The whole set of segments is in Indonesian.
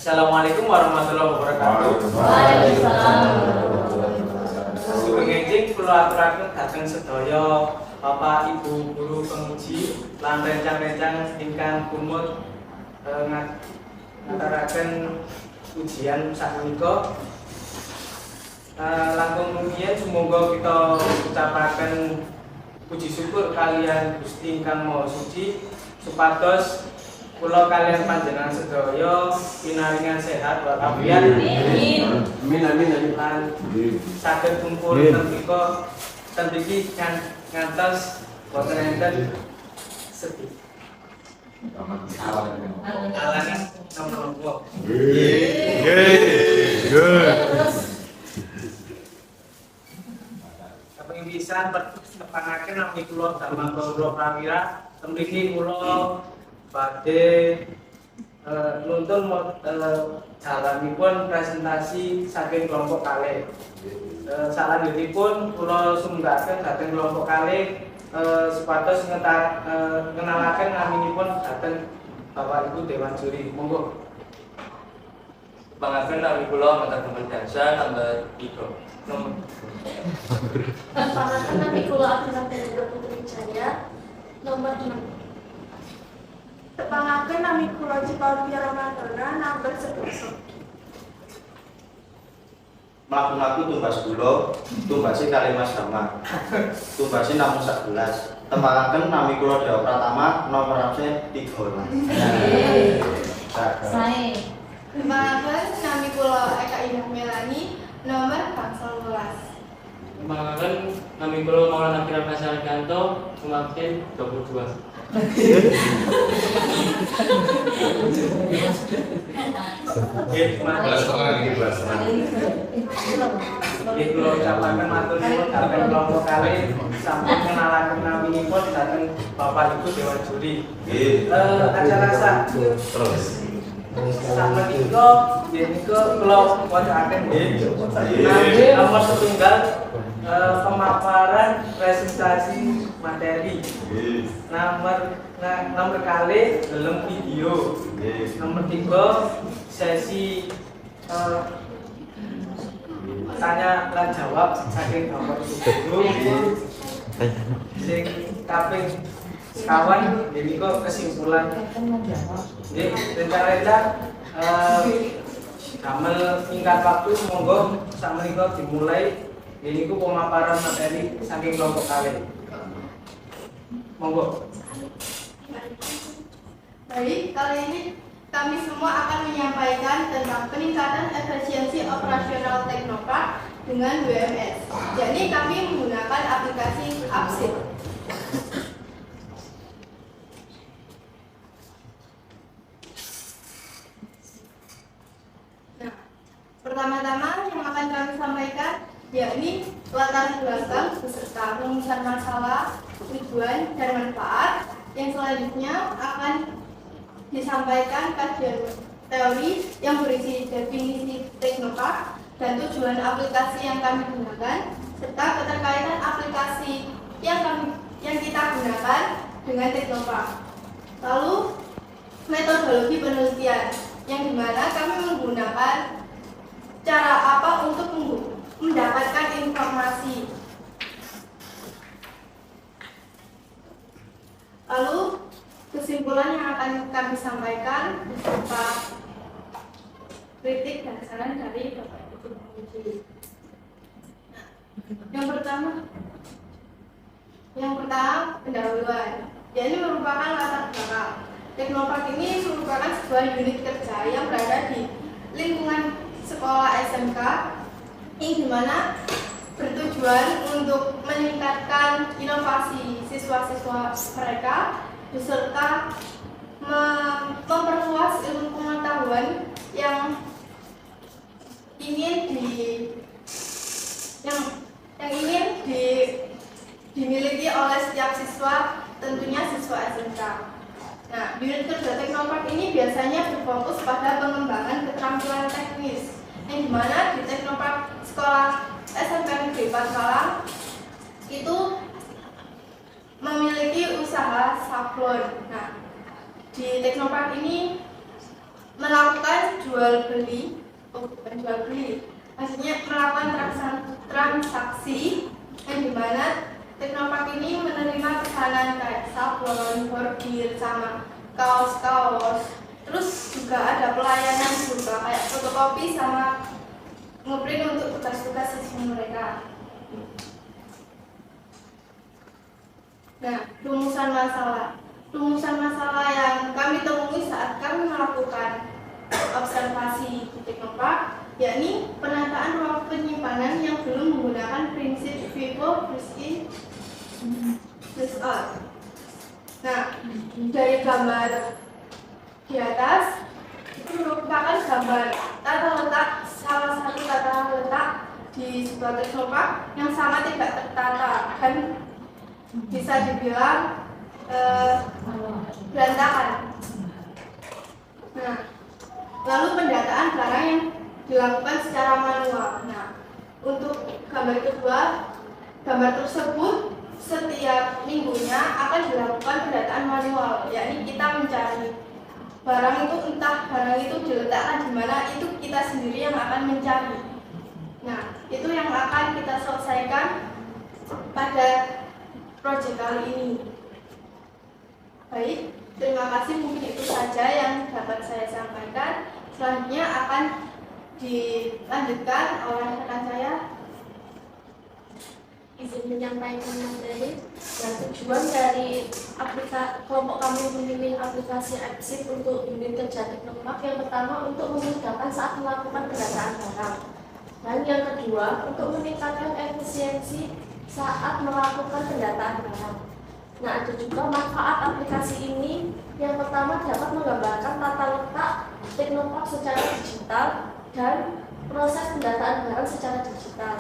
Assalamualaikum warahmatullahi wabarakatuh. Waalaikumsalam. Sugeng kula aturaken dhateng sedaya Bapak Ibu guru penguji lan rencang-rencang ingkang kumut ngataraken ujian sakmenika. Langkung rumiyin sumangga kita ucapaken puji syukur kalian Gusti ingkang Maha Suci supados kula kalian panjenengan sedaya pinaringan sehat walafiat. Amin. Amin. Lan saged kumpul ten mriki ngantos boten enten sedih. Alane nomor Kaping pisan tepangaken nami kula Dharma Gaura Prawira mriki kula badhe nuntun jalanipun presentasi saking kelompok kalih. Salanjutipun kula sumgaken dhateng kelompok kalih supados ngenalaken naminipun dhateng Bapak Ibu Dewan Juri. Monggo. Pangaken nami kula Menteri Pemerintahan nomor 3. Pangaken nami kula Abdullah Putri Jaya nomor 6. Tepangaken nami kula Cipautia Ramadana nomor 11. Mlaku-mlaku tumbas kula, tumbasi kalimas sama. Tumbasi namung 11. Tepangaken nami kula Dewa Pratama nomor absen 13. Sae. Tepangaken nami kula Eka Indah Melani nomor 14. Mengatakan nami kula Maulana Kira Pasar Ganto semakin 22. Kula ucapaken matur nuwun dhateng kelompok kalih sampun ngenalaken naminipun dhateng Bapak Ibu Dewan Juri. Acara sakmenika menika kula wacaaken nggih. Nomor setunggal pemaparan presentasi materi. Nomor kali dalam video. Nomor 3 sesi tanya dan jawab saking Bapak Ibu. Sing kaping sekawan menika kesimpulan. Nggih, rencana damel singkat waktu monggo sakmenika dimulai. Ini ku pemaparan materi saking kelompok kalian. Monggo. Baik, kali ini kami semua akan menyampaikan tentang peningkatan efisiensi operasional Teknopark dengan WMS. Jadi kami menggunakan aplikasi Absit. Nah, pertama-tama yang akan kami sampaikan yakni latar belakang beserta rumusan masalah, tujuan, dan manfaat. Yang selanjutnya akan disampaikan kajian teori yang berisi definisi Teknopark dan tujuan aplikasi yang kami gunakan, serta keterkaitan aplikasi yang kita gunakan dengan Teknopark. Lalu metodologi penelitian, yang dimana kami menggunakan cara apa untuk mendapatkan informasi. Lalu kesimpulan yang akan kami sampaikan berupa kritik dan saran dari Bapak Ibu penguji. Yang pertama pendahuluan. Ini merupakan latar belakang. Teknopark ini merupakan sebuah unit kerja yang berada di lingkungan sekolah SMK yang dimana bertujuan untuk meningkatkan inovasi siswa-siswa mereka beserta memperluas ilmu pengetahuan yang ingin dimiliki oleh setiap siswa, tentunya siswa SMK. Nah, unit kerja Teknopark ini biasanya berfokus pada pengembangan keterampilan teknis, yang dimana di Teknopark sekolah SMP Negeri Patmalang itu memiliki usaha sablon. Nah, di Teknopark ini melakukan jual beli, bukan jual beli, maksudnya melakukan transaksi yang dimana Teknopark ini menerima pesanan kayak sabun, bordir, sama kaos-kaos. Terus juga ada pelayanan juga kayak fotokopi sama ngeprint untuk tugas-tugas siswa mereka. Nah, rumusan masalah yang kami temui saat kami melakukan observasi di Teknopark, yakni penataan ruang penyimpanan yang belum menggunakan prinsip FIFO first in first out. Nah, dari gambar di atas itu merupakan gambar tata letak, salah satu tata letak di sebuah Teknopark yang sangat tidak tertata dan bisa dibilang berantakan. Nah, lalu pendataan barang yang dilakukan secara manual. Nah, untuk gambar kedua, gambar tersebut setiap minggunya akan dilakukan pendataan manual, yakni kita mencari barang itu, entah barang itu diletakkan di mana, itu kita sendiri yang akan mencari. Nah, itu yang akan kita selesaikan pada proyek kali ini. Baik, terima kasih, mungkin itu saja yang dapat saya sampaikan. Selanjutnya akan dilanjutkan oleh rekan saya. Izin menyampaikan materi. Dan tujuan dari kelompok kami memilih aplikasi Exit untuk unit kerja Teknopark yang pertama untuk memudahkan saat melakukan pendataan barang, dan yang kedua untuk meningkatkan efisiensi saat melakukan pendataan barang. Nah, ada juga manfaat aplikasi ini. Yang pertama dapat menggambarkan tata letak Teknopark secara digital dan proses pendataan barang secara digital.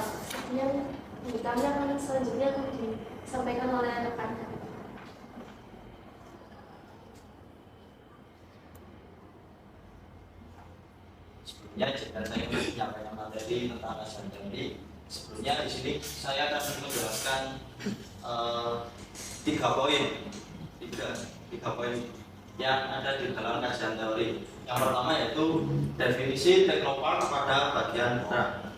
Yang kami akan selanjutnya akan disampaikan oleh rekan. Sebelumnya jika saya menyampaikan materi tentang kajian teori, sebelumnya di sini saya akan menjelaskan 3 poin yang ada di dalam kajian teori. Yang pertama yaitu definisi Teknopark pada bagian barang.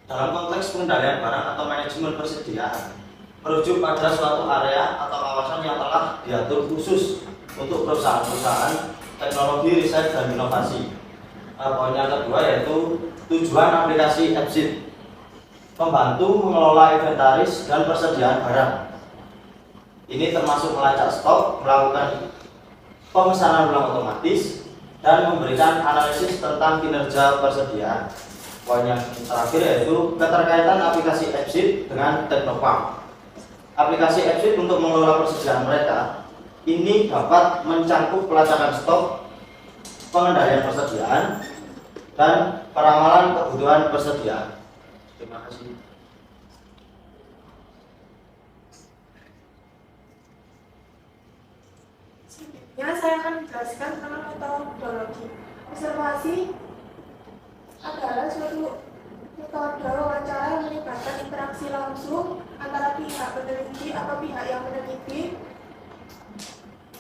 Dalam konteks pengendalian barang atau manajemen persediaan, merujuk pada suatu area atau kawasan yang telah diatur khusus untuk perusahaan-perusahaan teknologi, riset, dan inovasi. Poin yang kedua yaitu tujuan aplikasi Exit, membantu mengelola inventaris dan persediaan barang. Ini termasuk melacak stok, melakukan pemesanan ulang otomatis, dan memberikan analisis tentang kinerja persediaan. Poin yang terakhir yaitu keterkaitan aplikasi Exit dengan Teknopark. Aplikasi Exit untuk mengelola persediaan mereka ini dapat mencakup pelacakan stok, pengendalian persediaan, dan peramalan kebutuhan persediaan. Terima kasih. Selanjutnya saya akan menjelaskan tentang metodologi. Observasi adalah suatu metode wawancara yang melibatkan interaksi langsung antara pihak peneliti atau pihak yang meneliti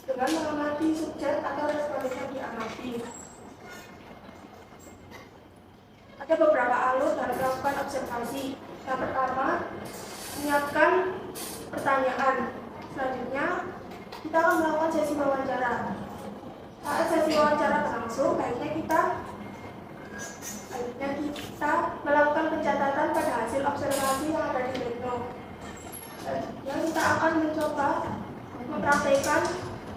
dengan mengamati subjek atau responden yang diamati. Ada beberapa alur dalam melakukan observasi. Yang pertama, menyiapkan pertanyaan. Selanjutnya, kita akan melakukan sesi wawancara. Saat sesi wawancara berlangsung, baiknya kita melakukan pencatatan pada hasil observasi yang ada di Tekno. Selanjutnya, kita akan mencoba mempraktekkan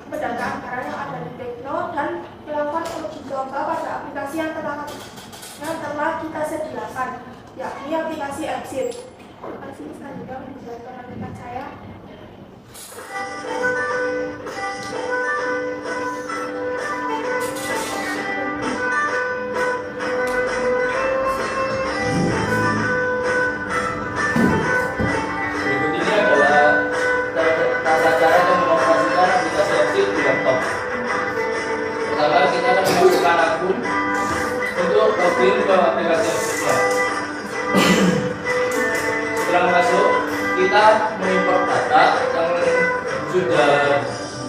pendataan barang yang ada di Tekno dan melakukan uji coba pada aplikasi yang telah kita sediakan, yakni aplikasi Exit. Terima kasih. Selanjutnya menjelaskan rekan saya. Berikut ini adalah tata cara mengoperasikan aplikasi Exit di laptop. Pertama, kita akan membuka akun untuk login ke aplikasi Exit. Setelah masuk, kita mengimport data yang sudah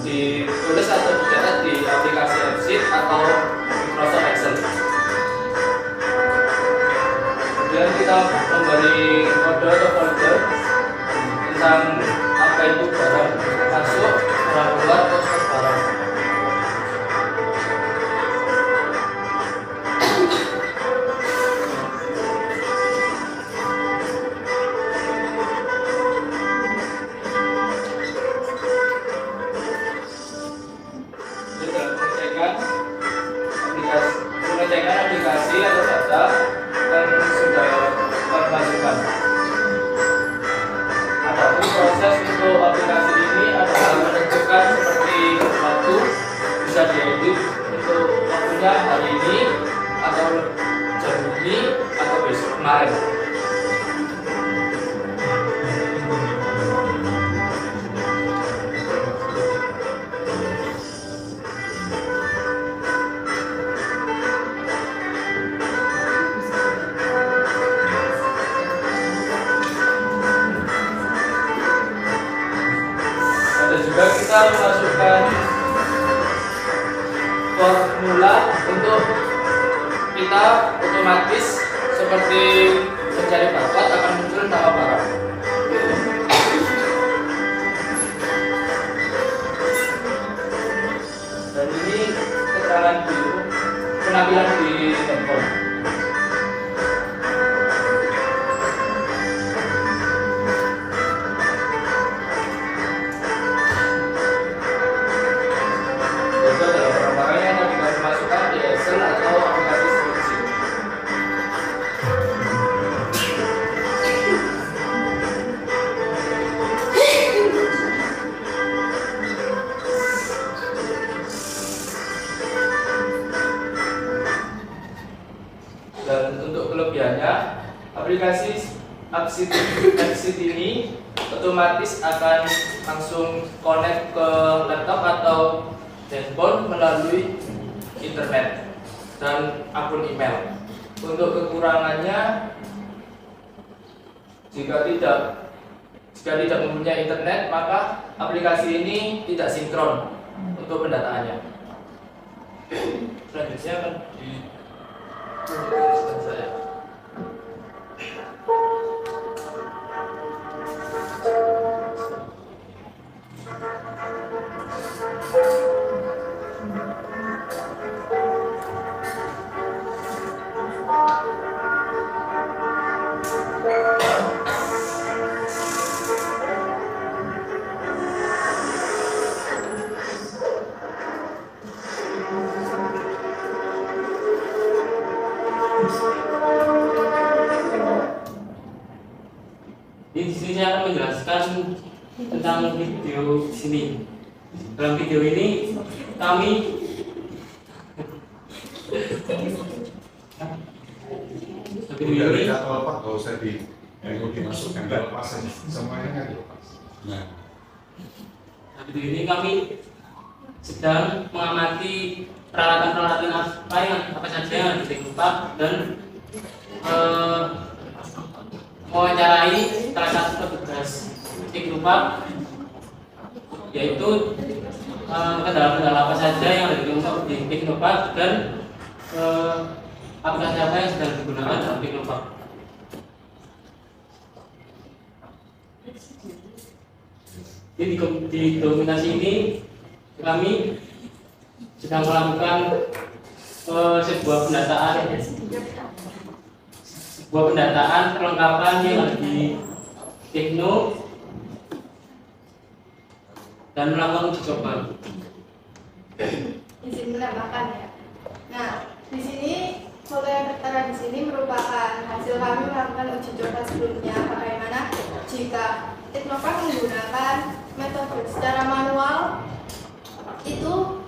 ditulis atau dicatat di aplikasi Exit atau kita memberi kode atau folder tentang apa itu barang masuk, barang keluar, atau stok barang. Pengecekan aplikasi atau data yang sudah termasukkan. Adapun proses untuk aplikasi ini adalah menentukan seperti waktu bisa diedit untuk waktunya hari ini atau jam ini atau besok kemarin. Juga kita memasukkan formula untuk kita otomatis seperti mencari bakat akan muncul nama barang. Dan ini keterangan biru penampilan di handphone. Dan untuk kelebihannya, aplikasi Appsit ini otomatis akan langsung connect ke laptop atau handphone melalui internet dan akun email. Untuk kekurangannya, jika tidak mempunyai internet, maka aplikasi ini tidak sinkron untuk pendataannya. Selanjutnya akan tunjukkan saya. Di sini saya akan menjelaskan tentang video di sini. Dalam video ini kami dari kata lepas nggak usah dimasukkan ke lepas aja, semuanya kan dilepas. Nah, video ini kami sedang mengamati peralatan-peralatan apa saja yang ada di Teknopark dan mewawancarai salah satu petugas Teknopark, yaitu kendala-kendala apa saja yang ada di Teknopark dan aplikasi apa yang sedang digunakan dalam Teknopark. Di dokumentasi ini kami sedang melakukan sebuah pendataan perlengkapan yang ada di Tekno dan melakukan uji coba. Izin menambahkan ya. Nah, di sini foto yang tertera di sini merupakan hasil kami melakukan uji coba sebelumnya, bagaimana jika Teknopark menggunakan metode secara manual itu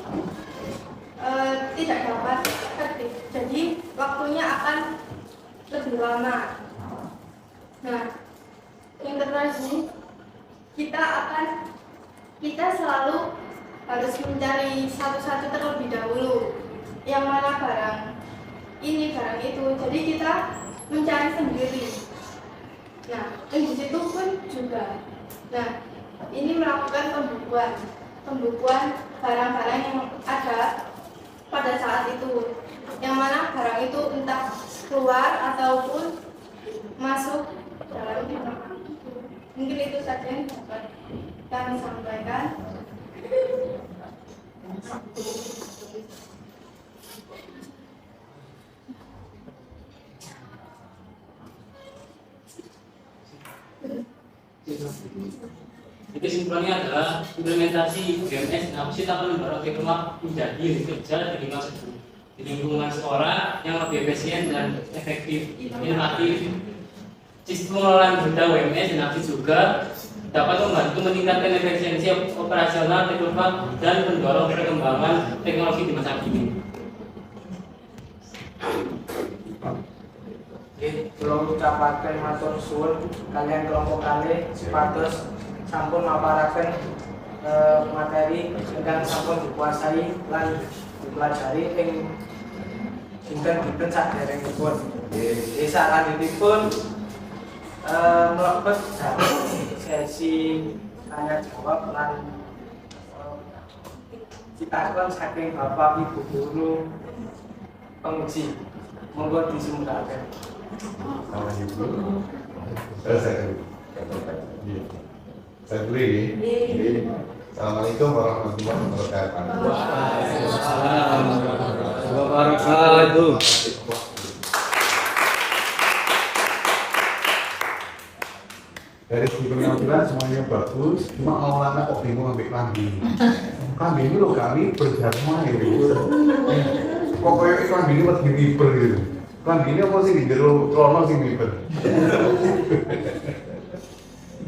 tidak dapat efektif, jadi waktunya akan lebih lama. Nah, yang tertera di sini kita selalu harus mencari satu-satu terlebih dahulu yang mana barang ini, barang itu. Jadi kita mencari sendiri. Nah, di situ pun juga. Nah, ini melakukan pembukuan barang-barang yang ada pada saat itu, yang mana barang itu entah keluar ataupun masuk dalam teknopark. Mungkin itu saja yang dapat kami sampaikan. Jadi kesimpulannya adalah implementasi BMS dan APSIT akan mendorong teknopark menjadi unit kerja di lingkungan sekolah yang lebih efisien dan efektif, inovatif. Sistem pengelolaan data WMS dan APSIT juga dapat membantu meningkatkan efisiensi operasional teknopark dan mendorong perkembangan teknologi di masa kini. Belum ucapaken matur suwun kalian kelompok kali supados sampun maparaken materi ingkang sampun dikuasai lan dipelajari ing dinten saderengipun. Nggih, salanjutipun mlebet sesi tanya jawab lan kita saking Bapak Ibu guru penguji. Monggo disimulaken. Sama ibu. Saya dulu. Saya dulu ini. Assalamualaikum warahmatullahi wabarakatuh. Waalaikumsalam warahmatullahi wabarakatuh. Dari segi penampilan semuanya bagus, cuma awalnya kok bingung ambil kambing. Kambing itu loh kami berjamaah ya. Kok kayak kambing ini masih miber gitu. Kambing ini apa sih di jero trono sih miber.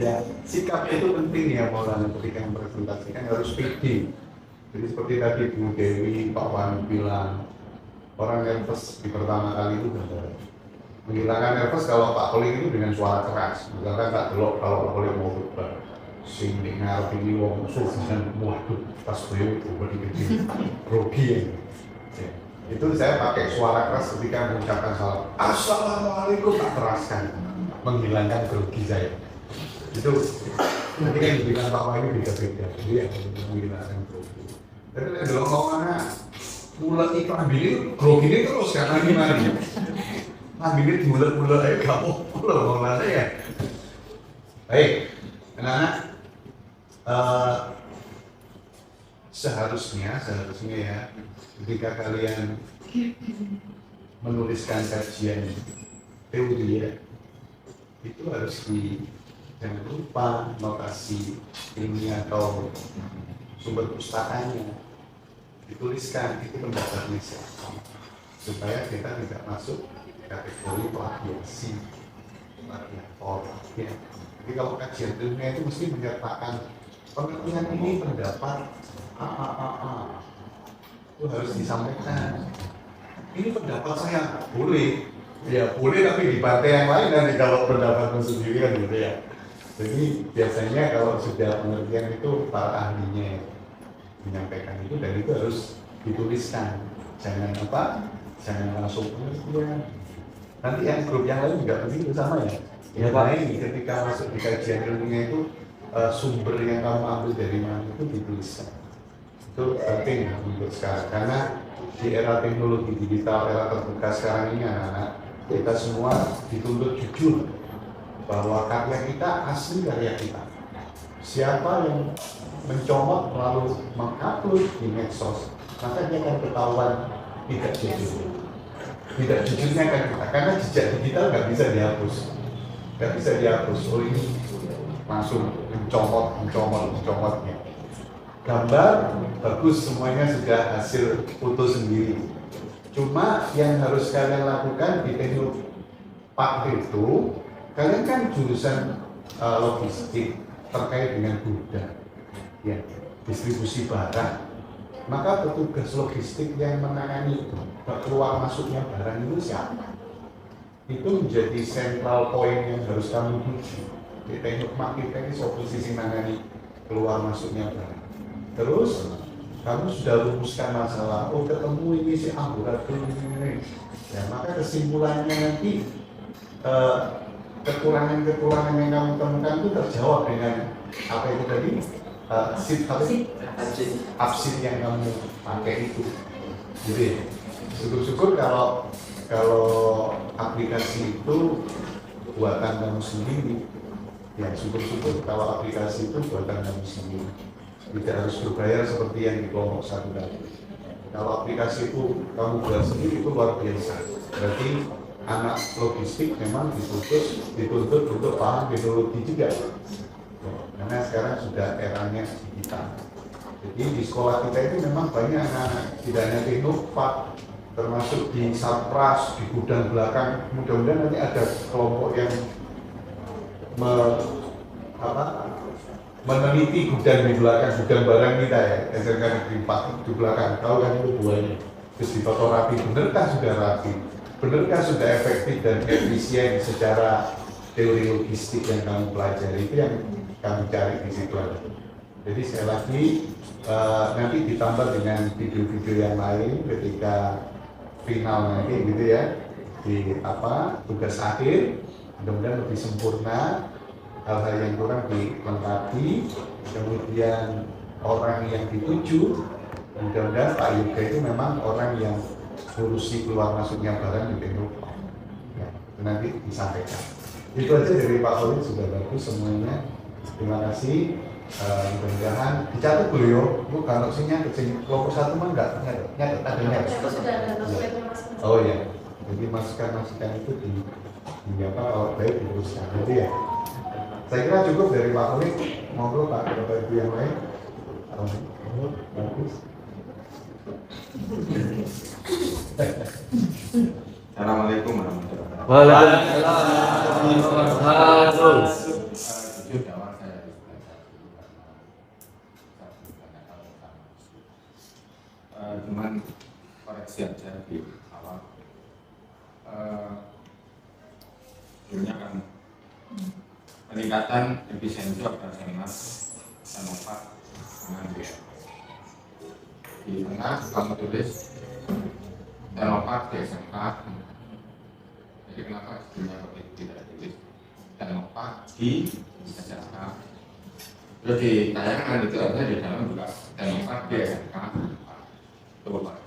Ya, sikap itu penting ya Maulana ketika mempresentasikan harus pede. Jadi seperti tadi Bu Dewi, Pak Wan bilang, orang nervous di pertama kali itu benar. Menghilangkan nervous kalau Pak Kolik itu dengan suara keras. Misalkan tak delok kalau Pak Kolik mau berubah. Sing dengar ini wong musuh dan waduh pas beliau itu gede grogi ya. Itu saya pakai suara keras ketika mengucapkan salam. Assalamualaikum, tak teraskan menghilangkan grogi saya. Itu nanti kan dengan Pak Wahyu beda-beda, jadi yang menghilangkan grogi. Tapi kalau ngomongnya mulut iklan bini grogi ini terus karena gimana? Ambilnya dimulut-mulut aja kamu loh ngomongnya ya. Baik, anak-anak, seharusnya ya ketika kalian menuliskan kajian teori ya, itu harus jangan lupa notasi ilmiah atau sumber pustakanya dituliskan, itu pendapatnya siapa, supaya kita tidak masuk kategori plagiasi, plagiator ya. Jadi kalau kajian ilmiah itu mesti menyertakan pengertian ini pendapat itu harus disampaikan. Ini pendapat saya, boleh ya boleh, tapi di partai yang lain nanti kalau pendapatmu sendiri kan gitu ya. Jadi biasanya kalau sudah pengertian itu para ahlinya menyampaikan itu, dan itu harus dituliskan. Jangan langsung pengertian. Nanti yang grup yang lain juga begitu sama ya. Ya Pak, ini ketika masuk di kajian ilmiah itu sumber yang kamu ambil dari mana itu dituliskan. Itu penting untuk sekarang, karena di era teknologi digital, era terbuka sekarang ini anak-anak kita semua dituntut jujur bahwa karya kita asli karya kita. Siapa yang mencomot lalu mengupload di medsos, maka dia akan ketahuan tidak jujur. Tidak jujurnya kan kita, karena jejak digital nggak bisa dihapus. Oh ini langsung mencomotnya. Gambar bagus, semuanya sudah hasil foto sendiri. Cuma yang harus kalian lakukan di teknopark itu, kalian kan jurusan logistik terkait dengan gudang, ya, distribusi barang. Maka petugas logistik yang menangani keluar masuknya barang itu siapa? Itu menjadi central point yang harus kamu tuju. Di teknopark kita ini posisi menangani keluar masuknya barang. Terus kamu sudah rumuskan masalah, oh ketemu ini si ambulator ini. Ya, maka kesimpulannya nanti kekurangan-kekurangan yang kamu temukan itu terjawab dengan apa itu tadi? Absit yang kamu pakai itu. Jadi syukur-syukur kalau aplikasi itu buatan kamu sendiri, ya syukur-syukur kalau aplikasi itu buatan kamu sendiri, tidak harus berbayar seperti yang di kelompok 1 tadi. Kalau aplikasi itu kamu buat sendiri itu luar biasa, berarti anak logistik memang dituntut untuk paham teknologi juga, karena sekarang sudah eranya digital. Jadi di sekolah kita itu memang banyak anak-anak, tidak hanya teknopark, termasuk di Satpras, di gudang belakang. Mudah-mudahan nanti ada kelompok yang meneliti gudang di belakang, gudang barang kita ya, SMK Negeri 4 di belakang. Tahu kan itu buahnya, terus difoto rapi, benarkah sudah rapi, benarkah sudah efektif dan efisien secara teori logistik yang kamu pelajari, itu yang kami cari di situ. Jadi sekali lagi nanti ditambah dengan video-video yang lain ketika final nanti gitu ya, di tugas akhir, mudah-mudahan lebih sempurna, hal-hal yang kurang dilengkapi, kemudian orang yang dituju, mudah-mudahan Pak Yoga itu memang orang yang ngurusi keluar masuknya barang di Teknopark ya, nanti disampaikan. Itu aja dari Pak Kolin, sudah bagus semuanya, terima kasih. Mudah-mudahan dicatat dulu yo, Bu, kalau sini kecil kelompok 1 mah enggak nyatet adanya. Oh ya, jadi masukan-masukan itu di kalau baik diteruskan. Jadi ya, saya kira cukup dari Pak Kolin. Monggo Pak, Bapak Ibu yang lain. Bagus. Assalamualaikum warahmatullahi wabarakatuh. Waalaikumsalam. Jujur di awal saya harus belajar cuman koreksi aja di awal. Sebenarnya kan peningkatan efisiensi operasional Teknopark dengan BM. Di tengah kamu tulis Teknopark di SMK. Jadi kenapa istrinya tidak tulis Teknopark di SMK? Terus di tayangan itu ada di dalam juga Teknopark di SMK. Coba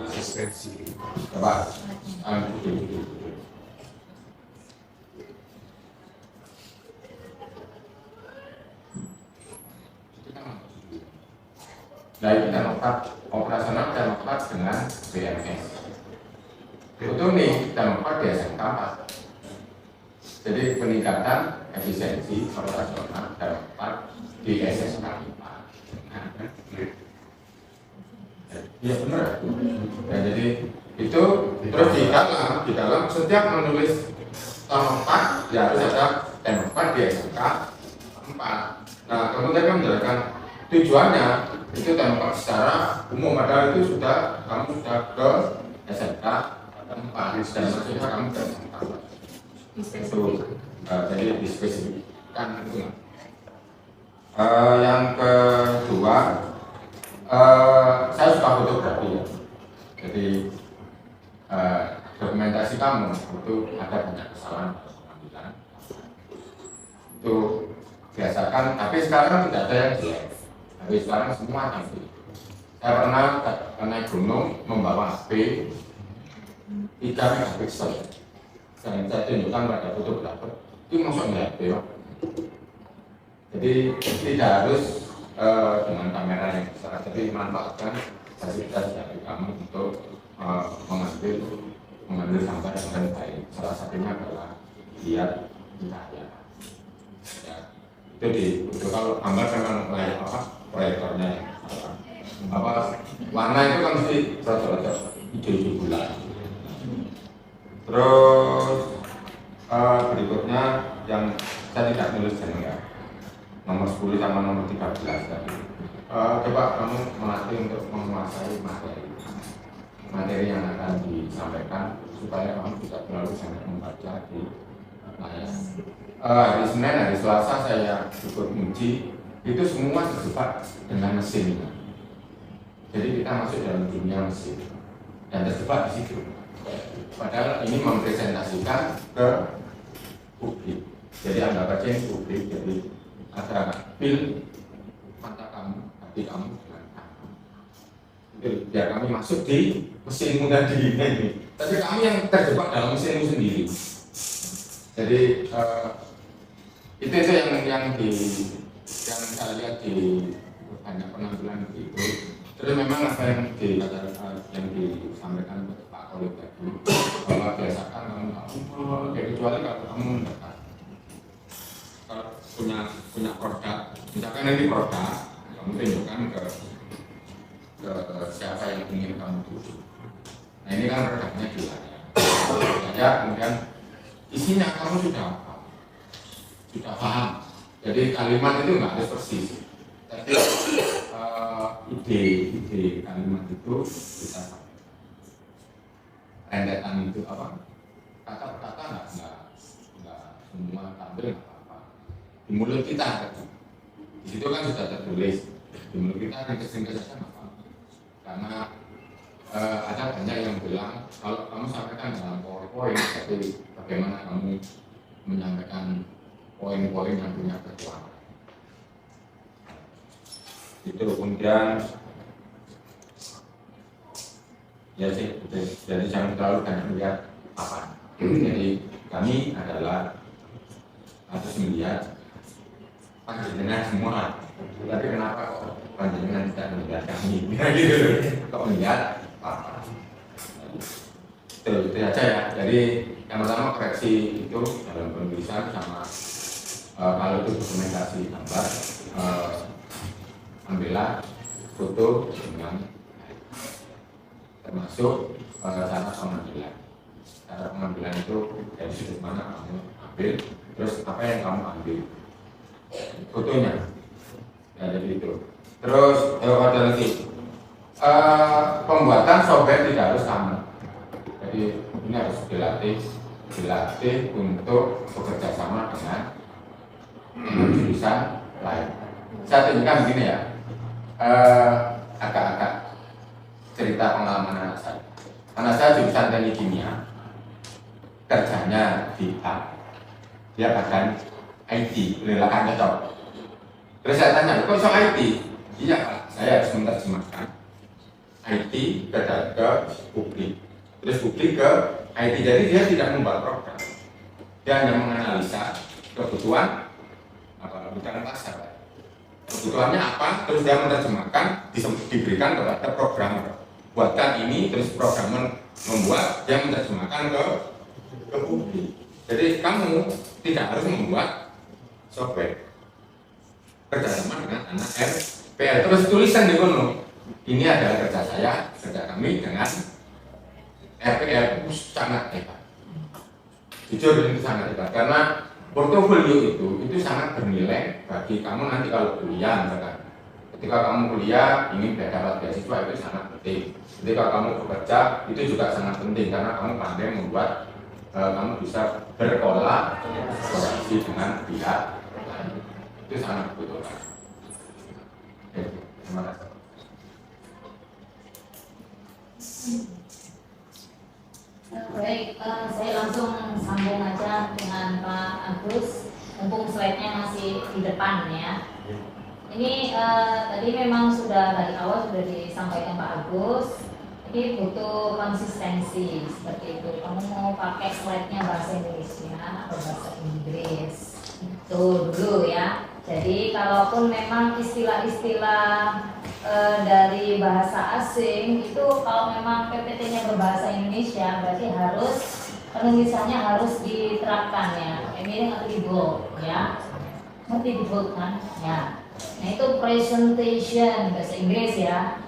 asistensi. Coba nah ini Teknopark operasional Teknopark dengan BMS. Itu nih Teknopark di SMK 4. Jadi peningkatan efisiensi operasional Teknopark di SMK 4. Iya benar. Ya, jadi itu terus di dalam setiap menulis Teknopark ya harus ada Teknopark di SMK 4. Nah kemudian kami menjelaskan tujuannya itu Teknopark secara umum, padahal itu kamu sudah ke SMK 4 dan maksudnya kamu ke SMK 4 itu jadi dispesifikkan itu. Yang kedua, saya suka fotografi ya, jadi dokumentasi kamu itu ada banyak kesalahan pengambilan itu biasakan, tapi sekarang tidak ada yang jelek. Tapi sekarang semua canggih. Saya pernah naik gunung membawa HP 3 megapiksel. Dan saya tunjukkan pada fotografer, itu maksudnya HP ya. Jadi tidak harus dengan kamera yang besar, tapi manfaatkan fasilitas dari kamu untuk mengambil gambar dengan baik. Salah satunya adalah lihat cahaya. Ya, itu kalau gambar memang kayak proyektornya warna itu kan mesti rada-rada hijau-hijau bulan. Terus berikutnya yang saya tidak nulis ya, nomor 10 sama nomor 13 tadi. Coba kamu melatih untuk menguasai materi yang akan disampaikan supaya kamu bisa terlalu sangat membaca di layar. Hari Senin, hari Selasa saya ikut uji, itu semua terjebak dengan mesin. Jadi kita masuk dalam dunia mesin dan terjebak di situ. Padahal ini mempresentasikan ke publik. Jadi anggap aja yang publik, jadi ada pil mata kamu, hati kamu dengan kamu. Itu biar kami masuk di mesinmu tadi ini. Tapi kami yang terjebak dalam mesinmu sendiri. Jadi itu yang saya lihat di banyak penampilan begitu. Terus memang apa yang disampaikan Pak Kolib tadi, bahwa biasakan kamu kecuali kalau kamu mendekat, kalau punya produk, misalkan ini produk, kamu tunjukkan ke siapa yang ingin kamu tuju. Nah ini kan produknya jelas ya, kemudian isinya kamu sudah apa? Sudah paham. Jadi kalimat itu nggak harus persis, tapi ide kalimat itu bisa sampai. Rentetan itu apa? Kata-kata nggak semua tampil nggak apa-apa. Di mulut kita, di situ kan sudah tertulis. Di mulut kita ringkas-ringkas saja nggak apa-apa. Karena ada banyak yang bilang kalau kamu sampaikan dalam PowerPoint, tapi bagaimana kamu menyampaikan poin-poin yang punya kekuatan. Itu kemudian ya sih, jadi jangan terlalu banyak melihat apa. Jadi kami adalah harus melihat panjenengan semua. Tapi kenapa kok panjenengan tidak melihat kami? Gitu, kok melihat apa? Itu aja ya. Jadi yang pertama koreksi itu dalam penulisan sama kalau itu dokumentasi gambar, ambillah foto dengan termasuk cara pengambilan. Cara pengambilan itu dari sudut mana kamu ambil, terus apa yang kamu ambil, fotonya. Ya, jadi itu. Terus ada lagi pembuatan software tidak harus sama. Jadi ini harus dilatih untuk bekerja sama dengan jurusan lain. Saya tunjukkan begini ya, agak-agak cerita pengalaman anak saya. Anak saya jurusan teknik kimia, kerjanya di bank, dia bagian IT, penilaian cocok. Terus saya tanya, kok soal IT? Iya Pak, saya harus menerjemahkan IT ke publik, terus publik ke IT. Jadi dia tidak membuat program, dia hanya menganalisa kebutuhan bukan pasar. Kebutuhannya apa, terus dia menerjemahkan, diberikan kepada programmer. Buatkan ini, terus programmer membuat, dia menerjemahkan ke publik. Jadi kamu tidak harus membuat software. Kerjasama dengan anak RPL. Terus tulisan di kono. Ini adalah kerja saya, kerja kami dengan RPL. Sangat hebat. Jujur ini sangat hebat karena portofolio itu sangat bernilai bagi kamu nanti kalau kuliah misalkan. Ketika kamu kuliah ingin dapat beasiswa itu sangat penting. Ketika kamu bekerja itu juga sangat penting karena kamu pandai membuat kamu bisa berkolaborasi dengan pihak lain. Itu sangat dibutuhkan. Oke, terima kasih. Baik, saya langsung sambung aja dengan Pak Agus. Mumpung slide-nya masih di depan ya. Ini tadi memang sudah dari awal sudah disampaikan Pak Agus. Ini butuh konsistensi seperti itu. Kamu mau pakai slide-nya bahasa Indonesia atau bahasa Inggris? Itu dulu ya. Jadi kalaupun memang istilah-istilah dari bahasa asing itu kalau memang PPT-nya berbahasa Indonesia berarti harus penulisannya harus diterapkan ya. Ini ngerti di bold ya. Ngerti di bold kan? Ya. Nah itu presentation bahasa Inggris ya.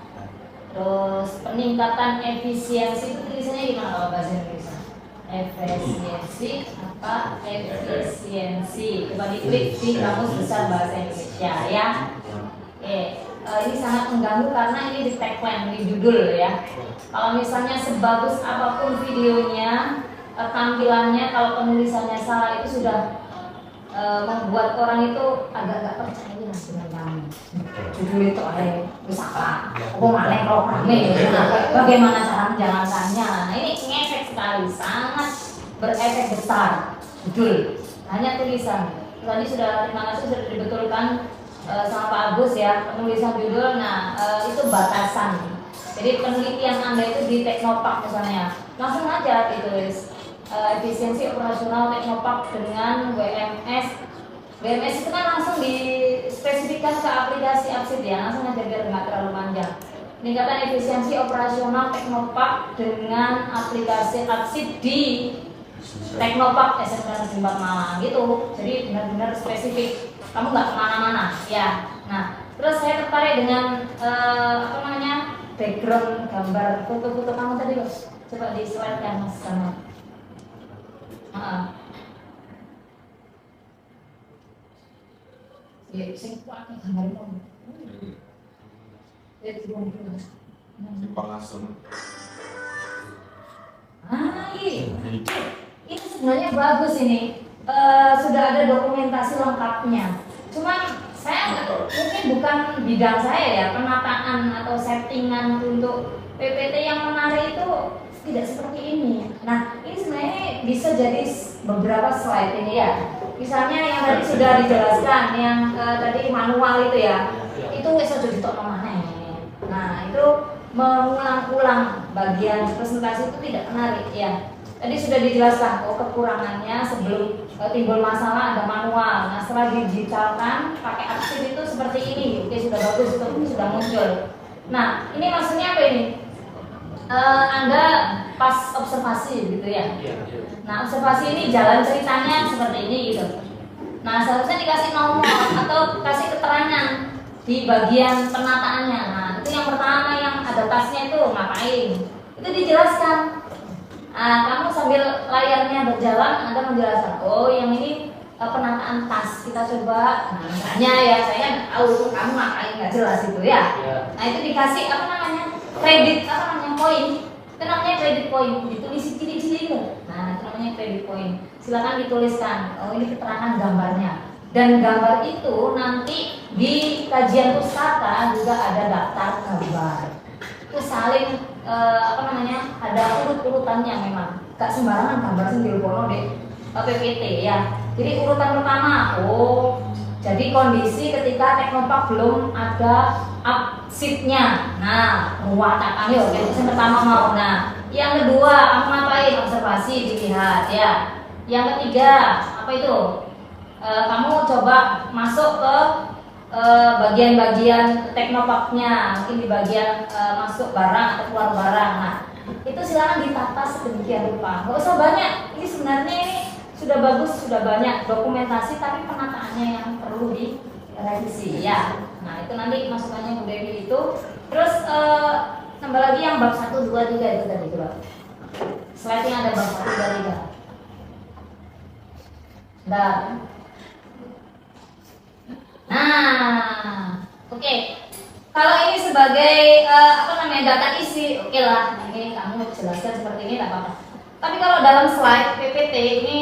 Terus peningkatan efisiensi itu tulisannya gimana kalau bahasa Indonesia? Efisiensi apa? Efisiensi. Coba diklik di kamus besar bahasa Indonesia ya. Oke. Ini sangat mengganggu karena ini di tagline, di judul ya. Kalau misalnya sebagus apapun videonya, tampilannya kalau penulisannya salah itu sudah membuat orang itu agak-agak percaya dengan kamu. Judul itu ada salah. Aku malah programnya. Bagaimana cara menjalankannya? Nah ini ngefek sekali, sangat berefek besar. Judul, hanya tulisan. Tadi sudah terima kasih sudah dibetulkan sama Pak Agus ya, penulisan judul. Nah itu batasan. Jadi penelitian Anda itu di Teknopark misalnya, langsung aja ditulis efisiensi operasional Teknopark dengan WMS. WMS itu kan langsung dispesifikkan ke aplikasi APSID ya, langsung aja biar nggak terlalu panjang. Peningkatan efisiensi operasional Teknopark dengan aplikasi APSID di Teknopark SMK Negeri 4 Malang gitu. Jadi benar-benar spesifik. Kamu nggak kemana-mana ya. Nah, terus saya tertarik dengan background gambar foto-foto kamu tadi, Bos. Coba di slide kan Mas sama. Ya, sing kuat gambar kamu. Langsung. Ini sebenarnya bagus ini. Sudah ada dokumentasi lengkapnya. Cuman saya mungkin bukan bidang saya ya, penataan atau settingan untuk PPT yang menarik itu tidak seperti ini. Nah, ini sebenarnya bisa jadi beberapa slide ini ya. Misalnya yang tadi sudah dijelaskan, yang tadi manual itu ya, itu bisa jadi tok mana. Nah, itu mengulang-ulang bagian presentasi itu tidak menarik ya. Tadi sudah dijelaskan, kekurangannya sebelum timbul masalah ada manual. Nah, setelah digitalkan pakai APSID itu seperti ini. Oke, sudah bagus, itu sudah muncul. Nah, ini maksudnya apa ini? Anda pas observasi gitu ya. Nah, observasi ini jalan ceritanya seperti ini gitu. Nah, seharusnya dikasih nomor atau kasih keterangan di bagian penataannya. Nah, itu yang pertama, yang ada tasnya itu ngapain? Itu dijelaskan. Kamu sambil layarnya berjalan, Anda menjelaskan, oh yang ini penataan tas, kita coba. Nah, misalnya ya, saya nggak tahu kamu ngapain, nggak jelas itu ya. Nah, itu dikasih kredit, poin. Itu namanya kredit poin, ditulis ciri-ciri. Nah, itu namanya kredit poin. Silakan dituliskan, oh ini keterangan gambarnya. Dan gambar itu nanti di kajian pustaka juga ada daftar gambar. Itu saling ada urut-urutannya memang. Gak sembarangan gambar sendiri pono deh PPT ya. Jadi urutan pertama, jadi kondisi ketika Teknopark belum ada APSID-nya. Nah, muatan yuk, yang pertama mau. Nah, yang kedua, kamu ngapain? Observasi dilihat ya. Yang ketiga, apa itu? Kamu coba masuk ke bagian-bagian Teknoparknya, mungkin di bagian masuk barang atau keluar barang. Nah, itu silakan ditata sedemikian rupa. Nggak usah banyak. Ini sebenarnya ini sudah bagus, sudah banyak dokumentasi, tapi penataannya yang perlu direvisi ya. Nah, itu nanti masukannya Bu Dewi itu. Terus tambah lagi yang bab 1, 2, 3 itu tadi coba. Slide-nya ada bab 1, 2, 3. Nah, oke. Kalau ini sebagai data isi, oke lah. Ini kamu jelaskan seperti ini, tidak apa-apa. Tapi kalau dalam slide PPT ini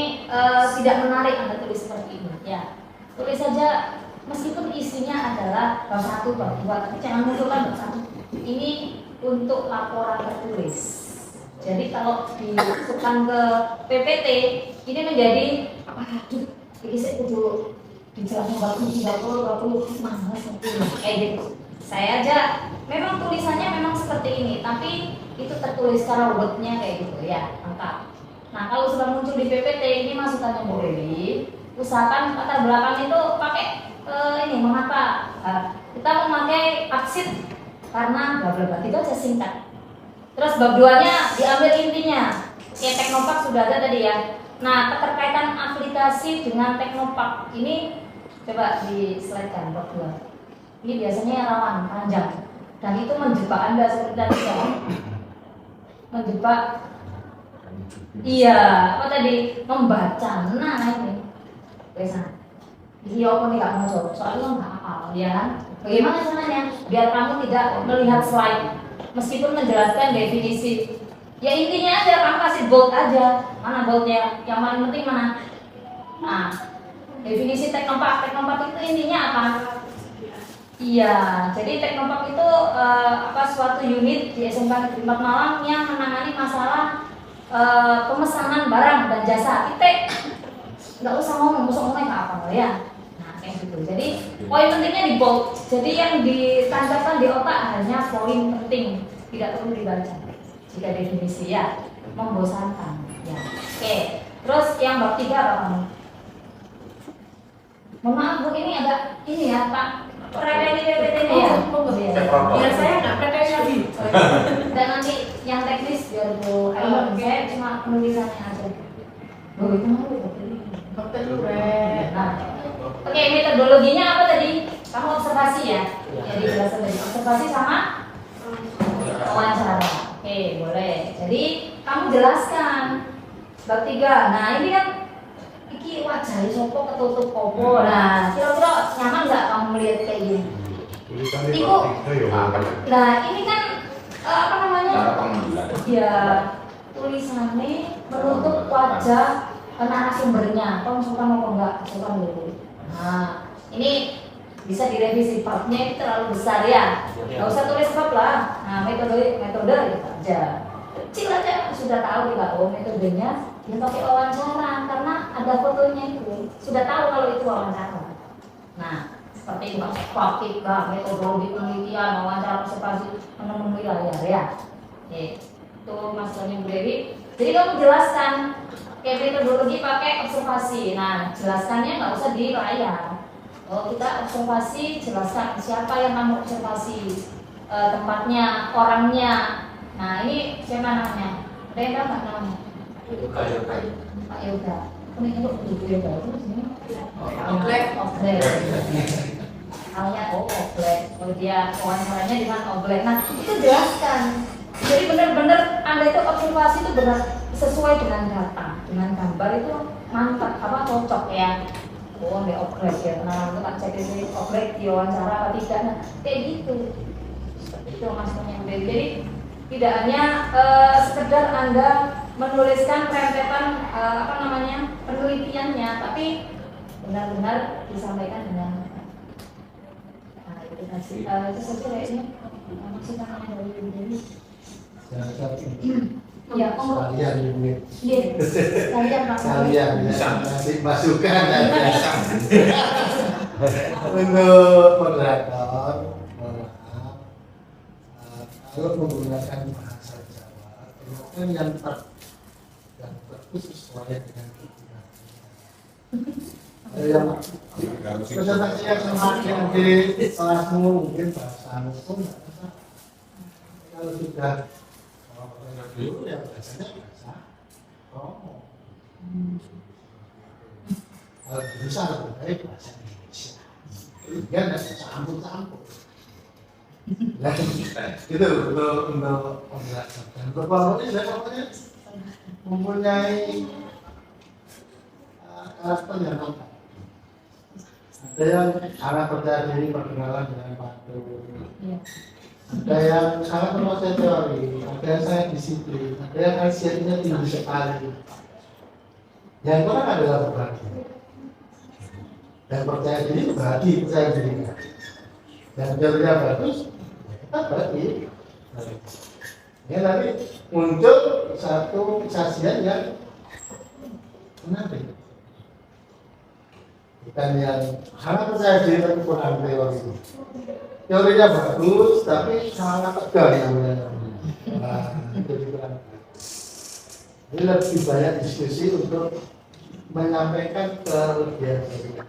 tidak menarik Anda tulis seperti ini, ya. Tulis saja, meskipun isinya adalah bab 1, bab 2, tapi jangan munculkan bab 1. Ini untuk laporan tertulis. Jadi kalau dimasukkan ke PPT, ini menjadi ini saya kudu dijelaskan mana kayak gitu. Saya aja memang tulisannya memang seperti ini, tapi itu tertulis secara wordnya kayak gitu ya, lengkap. Nah, kalau sudah muncul di PPT, ini masukannya Bu Dewi. Usahakan latar belakang itu pakai ini mengapa kita memakai APSID karena bla bla bla, itu aja singkat. Terus bab 2-nya diambil intinya. Ya, Teknopark sudah ada tadi ya. Nah, keterkaitan aplikasi dengan Teknopark ini coba di slide kan bab 2. Ini biasanya rawan panjang dan itu menjebak Anda seperti tadi ya. Menjebak. Iya, apa tadi? Membaca. Nah, ini. Bisa. Ini apa nih Kak mau coba? Soalnya nggak hafal ya. Bagaimana caranya? Biar kamu tidak melihat slide meskipun menjelaskan definisi. Ya intinya aja kamu kasih bold aja. Mana boldnya? Yang paling penting mana? Nah, definisi Teknopark. Teknopark itu intinya apa? Iya, jadi Teknopark itu suatu unit di SMK Negeri 4 Malang yang menangani masalah pemesanan barang dan jasa. Kita nggak usah ngomong apa ya. Nah, kayak gitu. Jadi poin pentingnya di bold. Jadi yang ditancapkan di otak hanya poin penting, tidak perlu dibaca. Jika definisi ya membosankan. Ya. Oke. Terus yang bab 3 apa kamu? Mohon maaf Bu, ini agak ini ya Pak. PPT-nya ya. Biar saya nggak pretensasi. Dan nanti yang teknis biar Bu. Saya cuma penulisannya aja. Oh, itu mau Dokter Lure. Nah, oke, metodologinya apa tadi? Kamu observasi ya? Jadi jelasan tadi observasi sama wawancara. Oke, boleh. Jadi kamu jelaskan bab 3. Nah, ini kan iki wajah sopo ketutup kopo. Nah, kira-kira nyaman nggak kamu melihat kayak gini? Iku, nah ini kan apa namanya? Cara pengumpulan. Ya, tulisannya menutup wajah narasumbernya, konsultan apa enggak, konsultan dulu. Nah, ini bisa direvisi, babnya ini terlalu besar ya. Nggak usah tulis bab lah. Nah, metode gitu aja. Kecil aja sudah tahu kita, oh metodenya dia pakai wawancara karena ada fotonya itu. Sudah tahu kalau itu wawancara. Nah, seperti pakai metodologi penelitian, wawancara observasi menemui layar ya. Oke, itu masalahnya Bu Dewi. Jadi kamu jelaskan kayak metodologi pakai observasi. Nah, jelaskannya nggak usah di layar. Oh, kita observasi, jelaskan siapa yang kamu observasi, tempatnya, orangnya. Nah, ini siapa namanya? Ada yang tahu nggak namanya? Pak Yoga. Ini untuk Yoga itu sini. Oblek. Awalnya Oblek. Kalau dia wawancaranya di mana Oblek. Nah, itu jelaskan. Jadi benar-benar Anda itu observasi itu benar sesuai dengan data, dengan gambar itu mantap, apa cocok ya. Oh, di Oblek ya. Nah, untuk cek ini Oblek diwawancara apa tidak. Nah, kayak gitu. Itu maksudnya. Jadi tidak hanya sekedar Anda menuliskan rentetan apa namanya penelitiannya, tapi benar-benar disampaikan dengan itu saja kayaknya maksudnya dari ini. Ya, Sekalian ini. Iya, sekalian Pak. Sekalian nanti masukan aja. Untuk moderator, kalau menggunakan bahasa Jawa, gunakan yang terkhusus sesuai dengan kebutuhan. Yang presentasi yang semakin di kelasmu mungkin bahasamu pun nggak bisa. Kalau sudah dulu ya bahasanya bahasa Romo. Kalau bisa lebih baik bahasa Indonesia. Dia nggak bisa campur-campur. Nah, itu untuk pembelajaran. Dan untuk kelompok ini saya pokoknya mempunyai karakter yang lengkap. Ada yang sangat percaya diri, perkenalan dengan pantun. Ada yang sangat menguasai teori, ada yang sangat disiplin, ada yang ICT-nya tinggi sekali. Yang kurang adalah berbagi. Dan percaya diri berbagi, percaya diri. Dan teorinya bagus, kita bagi. Ya, nanti muncul satu kesaksian yang menarik. Bukan yang sangat percaya diri tapi kurang teori. Teorinya bagus, tapi sangat tegal namanya. Nah, itu juga. Ini lebih banyak diskusi untuk menyampaikan kelebihan dari kita.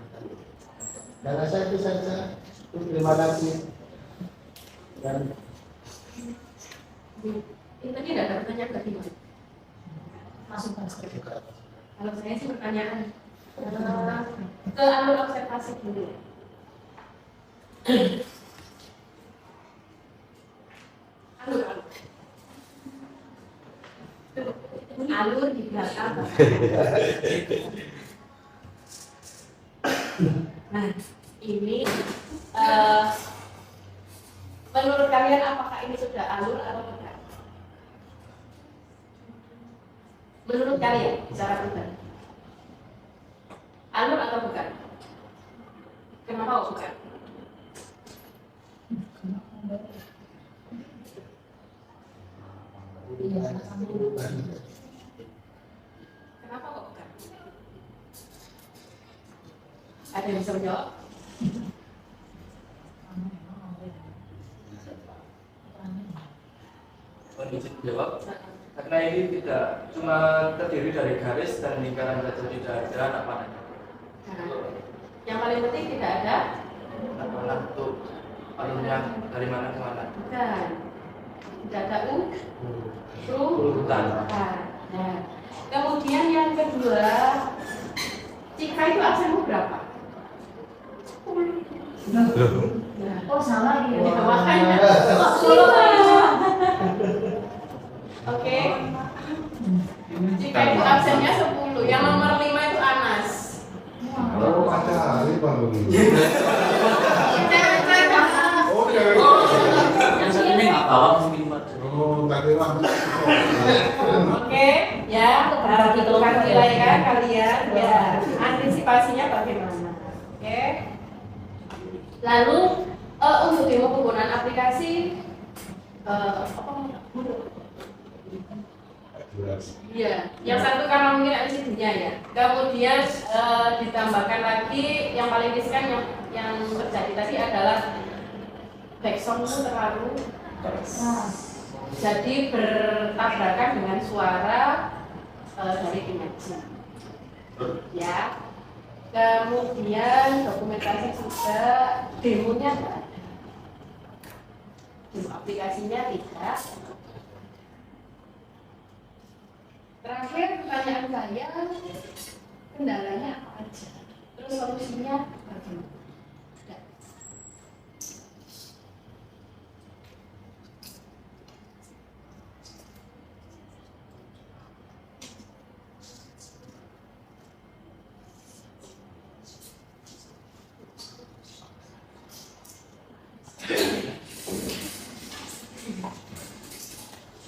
Dan saya itu saja. Terima kasih. Dan ini tadi ada pertanyaan nggak Mas? Masuk. Kalau saya sih pertanyaan ke alur observasi dulu. Alur di belakang. Nah, ini menurut kalian apakah ini sudah alur atau bukan? Menurut kalian secara pribadi, alur atau bukan? Kenapa kok bukan? Kenapa kok bukan? Ada yang bisa menjawab? Jawab. karena ini tidak cuma terdiri dari garis dan lingkaran saja, tidak ada anak panahnya. Nah, yang paling penting tidak ada Anak panah untuk alurnya dari mana ke mana. bukan. Tidak ada Urutan. Nah, kemudian yang kedua, Cika itu aksenmu berapa? 10. Nah, Oh salah ya. ya, makanya. Oke. Jika itu absennya 10, yang nomor 5 itu Anas. Kalau pacaran Bang Rudi. Oh, cewek. Yang satu ini nggak bawa mungkin Pak. Oh, tak kira. Oke, ya, harus ditentukan nilainya kalian, ya, antisipasinya bagaimana? Oke. Lalu untuk demo penggunaan aplikasi, Iya, yang satu karena mungkin LCD-nya ya. Kemudian ditambahkan lagi yang paling riskan yang terjadi tadi adalah backsound-mu terlalu keras. Jadi bertabrakan dengan suara dari imaji. Ya. Kemudian dokumentasi juga, demonya enggak ada. Demo aplikasinya tidak. Terakhir pertanyaan saya, kendalanya apa aja? Terus solusinya bagaimana? Udah.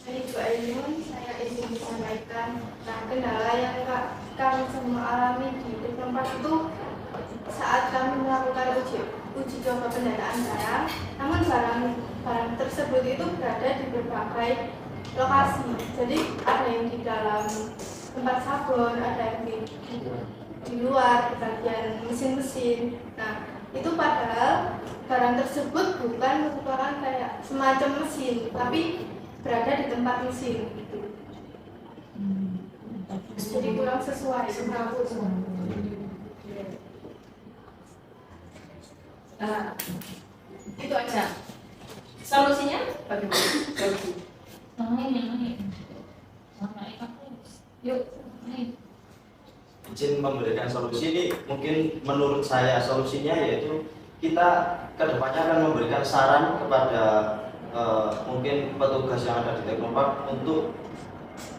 Saya juga Ainun, saya ingin disampaikan. Nah, kendala yang kami semua alami di tempat itu saat kami melakukan uji coba pendataan barang, namun barang tersebut itu berada di berbagai lokasi. Jadi ada yang di dalam tempat sabun, ada yang di luar, di bagian mesin-mesin. Nah, itu padahal barang tersebut bukan merupakan kayak semacam mesin, tapi berada di tempat mesin gitu. Jadi kurang sesuai Itu aja. Solusinya bagaimana? Solusi. Naik. Yuk. Izin memberikan solusi ini, mungkin menurut saya solusinya yaitu kita kedepannya akan memberikan saran kepada mungkin petugas yang ada di Teknopark untuk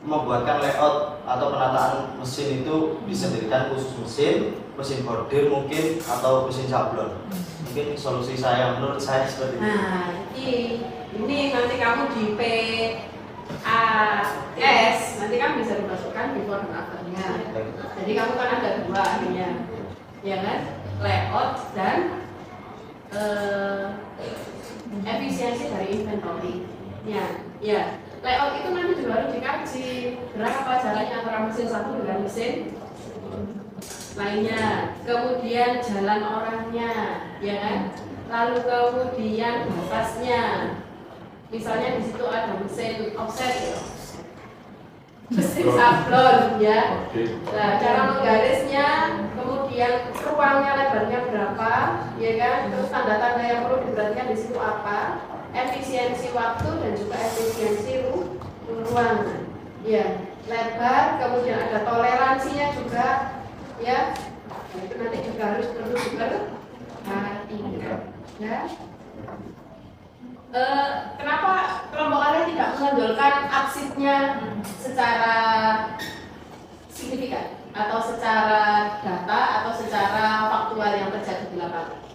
membuatkan layout atau penataan mesin itu disendirikan khusus mesin bordir mungkin atau mesin sablon. Mungkin solusi saya, menurut saya seperti itu. Nah, ini nanti kamu di PAS nanti kan bisa dimasukkan before dan afternya. Jadi kamu kan ada dua akhirnya, ya kan? Layout dan efisiensi dari inventory. Ya. Layout itu nanti juga harus dikaji berapa jalannya antara mesin satu dengan mesin lainnya. Kemudian jalan orangnya, ya kan? Lalu kemudian batasnya. Misalnya di situ ada mesin offset, mesin sablon, ya. Nah, cara menggarisnya, kemudian ruangnya lebarnya berapa, ya kan? Terus tanda-tanda yang perlu diperhatikan di situ apa? Efisiensi waktu dan juga efisiensi ruangan. Ya, lebar, kemudian ada toleransinya juga, ya. Nah, itu nanti juga harus perlu diperhatikan, ya. Kenapa kelompok kalian tidak menonjolkan aksesnya secara signifikan atau secara data atau secara faktual yang terjadi di lapangan?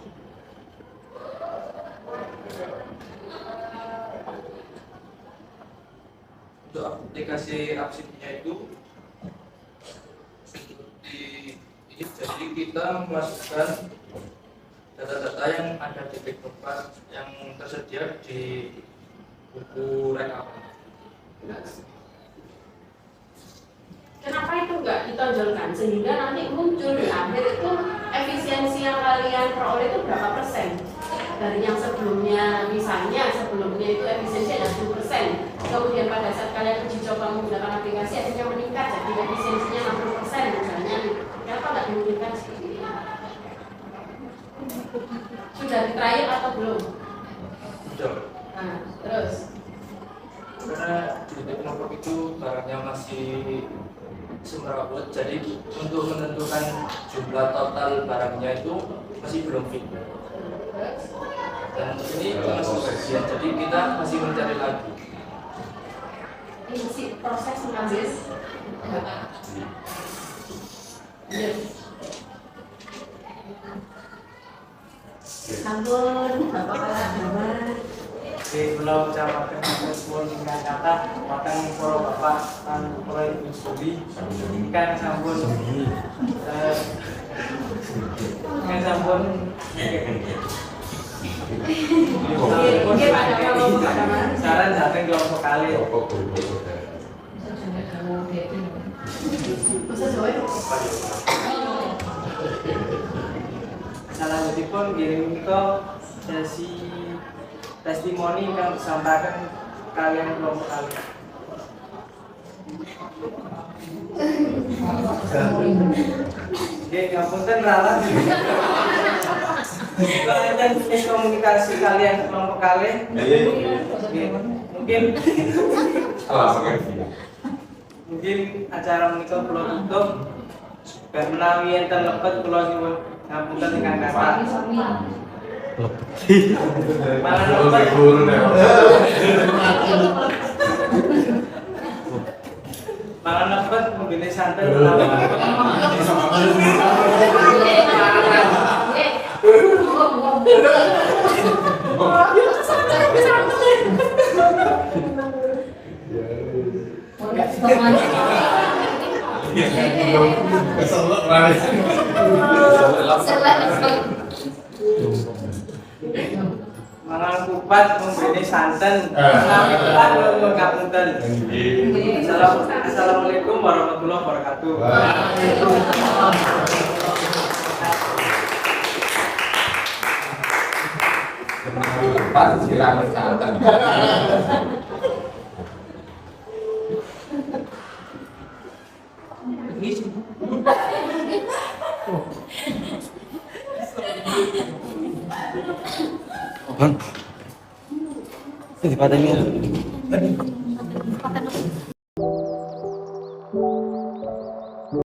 Untuk aplikasi aksesnya itu jadi kita memasukkan data-data yang ada di Teknopark yang tersedia di buku rekap. Kenapa itu nggak ditonjolkan sehingga nanti muncul di akhir itu efisiensi yang kalian peroleh itu berapa persen dari yang sebelumnya? Misalnya sebelumnya itu efisiensi ada 10%, kemudian pada saat kalian uji coba menggunakan aplikasi akhirnya meningkat jadi efisiensinya 60% misalnya, kenapa nggak dimungkinkan seperti ini? Sudah di trial atau belum? Sudah. Nah, terus Karena di Teknopark itu barangnya masih semrawut, jadi untuk menentukan jumlah total barangnya itu masih belum fit. Dan ini masih bagian, jadi kita masih mencari lagi. ini sih proses mengambil data. Yes. Sampun, Bapak Kalahaman. Di Pulau Kecamatan Pun ingkang kata watang para bapak lan para ibu studi ingkang sampun ingkang sampun saran datang kelompok kali. Bisa jawab? Selanjutipun giring kita sesi testimoni yang disampaikan kalian kelompok kalian. Oke, ngapunten ralat. Kalian komunikasi kalian kelompok kalian. Mungkin acara menika kula tutup. Ben menawi enten lepet kula nyuwun ngapunten ingkang kata. Malah lepet membeli santai malah kupat membeli santen ngapunten. Assalamualaikum warahmatullahi wabarakatuh. Pak silakan santan. Bang, ini patahnya.